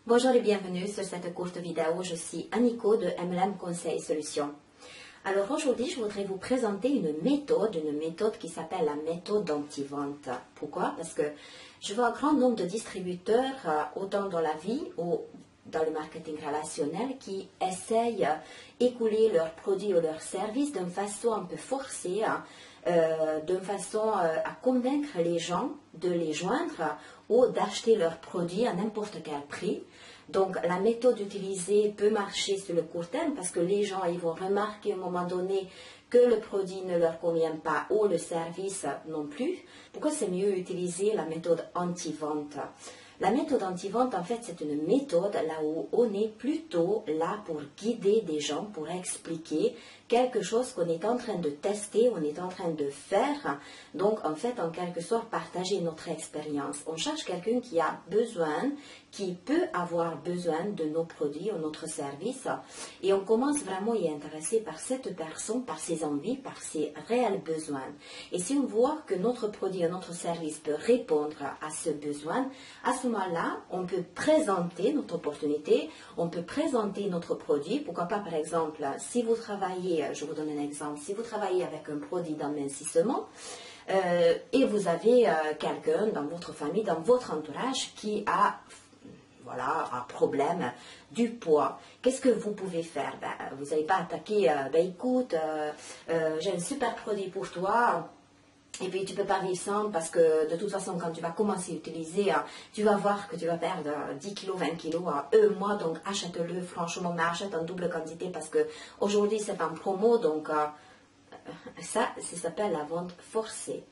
Bonjour et bienvenue sur cette courte vidéo. Je suis Aniko de MLM Conseil Solutions. Alors aujourd'hui, je voudrais vous présenter une méthode qui s'appelle la méthode d'anti-vente. Pourquoi? Parce que je vois un grand nombre de distributeurs, autant dans la vie ou dans le marketing relationnel, qui essayent d'écouler leurs produits ou leurs services d'une façon un peu forcée, d'une façon à convaincre les gens de les joindre ou d'acheter leurs produits à n'importe quel prix. Donc la méthode utilisée peut marcher sur le court terme parce que les gens ils vont remarquer à un moment donné que le produit ne leur convient pas ou le service non plus. Pourquoi c'est mieux utiliser la méthode anti-vente? La méthode anti-vente, en fait, c'est une méthode là où on est plutôt là pour guider des gens, pour expliquer quelque chose qu'on est en train de tester, on est en train de faire. Donc, en fait, en quelque sorte, partager notre expérience. On cherche quelqu'un qui a besoin, qui peut avoir besoin de nos produits ou notre service. Et on commence vraiment à y intéresser par cette personne, par ses envies, par ses réels besoins. Et si on voit que notre produit ou notre service peut répondre à ce besoin, à ce moment-là, on peut présenter notre opportunité, on peut présenter notre produit. Pourquoi pas, par exemple, si vous travaillez, je vous donne un exemple, si vous travaillez avec un produit d'amincissement, et vous avez quelqu'un dans votre famille, dans votre entourage qui a un problème du poids. Qu'est-ce que vous pouvez faire? Vous n'allez pas attaquer, écoute, j'ai un super produit pour toi, et puis tu ne peux pas vivre sans parce que de toute façon quand tu vas commencer à utiliser, tu vas voir que tu vas perdre 10 kilos, 20 kilos en un mois, donc achète-le franchement, mais achète en double quantité parce que aujourd'hui c'est en promo, donc ça s'appelle la vente forcée.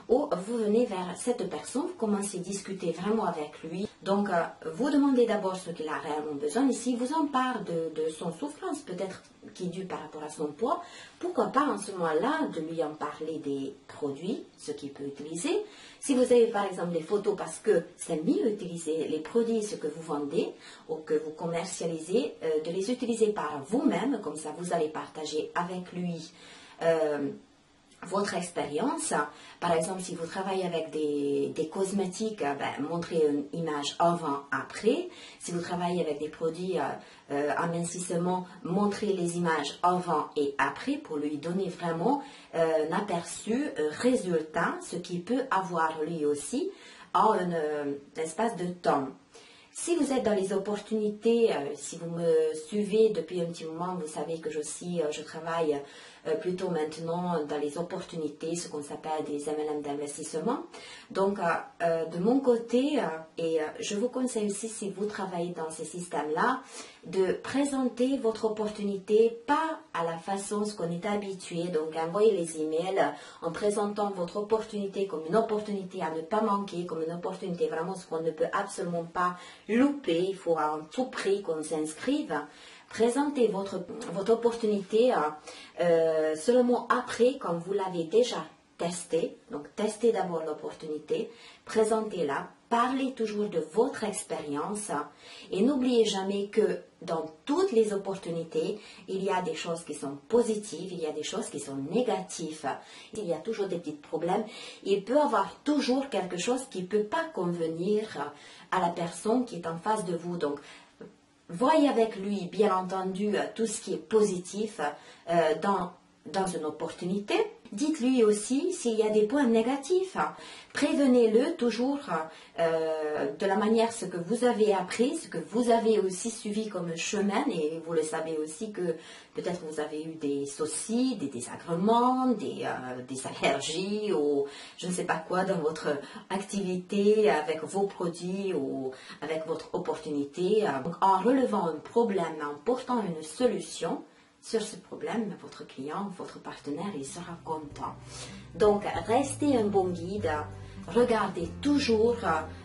Ou vous venez vers cette personne, vous commencez à discuter vraiment avec lui. Donc, vous demandez d'abord ce qu'il a réellement besoin. Et s'il vous en parle de son souffrance, peut-être qui est due par rapport à son poids, pourquoi pas en ce moment-là de lui en parler des produits, ce qu'il peut utiliser. Si vous avez par exemple des photos, parce que c'est mieux utiliser les produits, ce que vous vendez ou que vous commercialisez, de les utiliser par vous-même, comme ça vous allez partager avec lui votre expérience. Par exemple, si vous travaillez avec des cosmétiques, montrez une image avant-après. Si vous travaillez avec des produits amincissement, montrez les images avant et après pour lui donner vraiment un aperçu, résultat, ce qu'il peut avoir lui aussi en un espace de temps. Si vous êtes dans les opportunités, si vous me suivez depuis un petit moment, vous savez que je travaille plutôt maintenant dans les opportunités, ce qu'on s'appelle des MLM d'investissement. Donc, de mon côté, et je vous conseille aussi, si vous travaillez dans ces systèmes-là, de présenter votre opportunité pas à la façon ce qu'on est habitué. Donc, envoyez les emails en présentant votre opportunité comme une opportunité à ne pas manquer, comme une opportunité vraiment ce qu'on ne peut absolument pas louper. Il faut à tout prix qu'on s'inscrive. Présentez votre opportunité seulement après, quand vous l'avez déjà testé. Donc, testez d'abord l'opportunité, présentez-la, parlez toujours de votre expérience et n'oubliez jamais que dans toutes les opportunités, il y a des choses qui sont positives, il y a des choses qui sont négatives, il y a toujours des petits problèmes. Il peut y avoir toujours quelque chose qui ne peut pas convenir à la personne qui est en face de vous. Donc, voyez avec lui, bien entendu, tout ce qui est positif dans une opportunité. Dites-lui aussi s'il y a des points négatifs. Prévenez-le toujours de la manière ce que vous avez appris, ce que vous avez aussi suivi comme chemin. Et vous le savez aussi que peut-être vous avez eu des soucis, des désagréments, des allergies ou je ne sais pas quoi dans votre activité avec vos produits ou avec votre opportunité. Donc, en relevant un problème, en portant une solution sur ce problème, votre client, votre partenaire, il sera content. Donc, restez un bon guide. Regardez toujours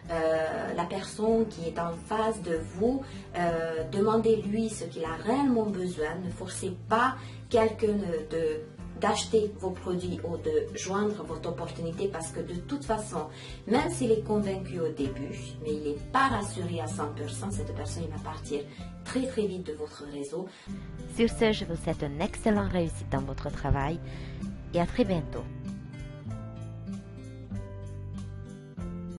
la personne qui est en face de vous. Demandez-lui ce qu'il a réellement besoin. Ne forcez pas quelqu'un d'acheter vos produits ou de joindre votre opportunité parce que de toute façon, même s'il est convaincu au début, mais il n'est pas rassuré à 100%, cette personne il va partir très très vite de votre réseau. Sur ce, je vous souhaite une excellente réussite dans votre travail et à très bientôt.